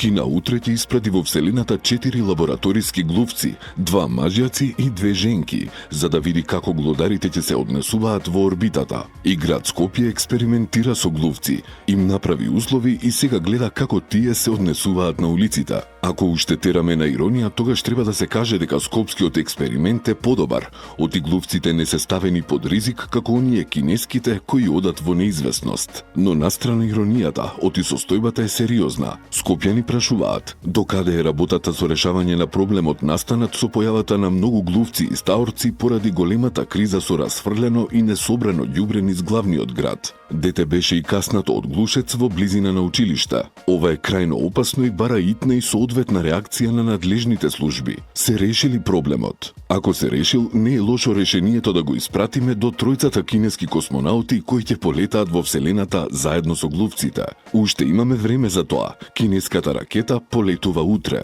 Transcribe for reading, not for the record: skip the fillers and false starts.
Кина утре ќе испрати во Вселената 4 лабораториски глувци, 2 мажјаци и 2 женки, за да види како глодарите ќе се однесуваат во орбитата. И град Скопје експериментира со глувци, им направи услови и сега гледа како тие се однесуваат на улиците. Ако уште тераме на иронија, тогаш треба да се каже дека скопскиот експеримент е подобар. Оти глувците не се ставени под ризик како оние кинеските кои одат во неизвестност. Но настрана иронијата, оти состојбата е сериозна. Скопјани прашуваат, докаде е работата со решавање на проблемот настанат со појавата на многу глувци и стаорци поради големата криза со расфрлено и несобрано ѓубре низ главниот град. Дете беше и каснато од глушец во близина на училиште. Ова е крајно опасно и бара итна и соодветна реакција на надлежните служби. Се решили проблемот? Ако се решил, не е лошо решението да го испратиме до тројцата кинески космонаути кои ќе полетаат во Вселената заедно со глувците. Уште имаме време за тоа. Кинеската ракета полетува утре.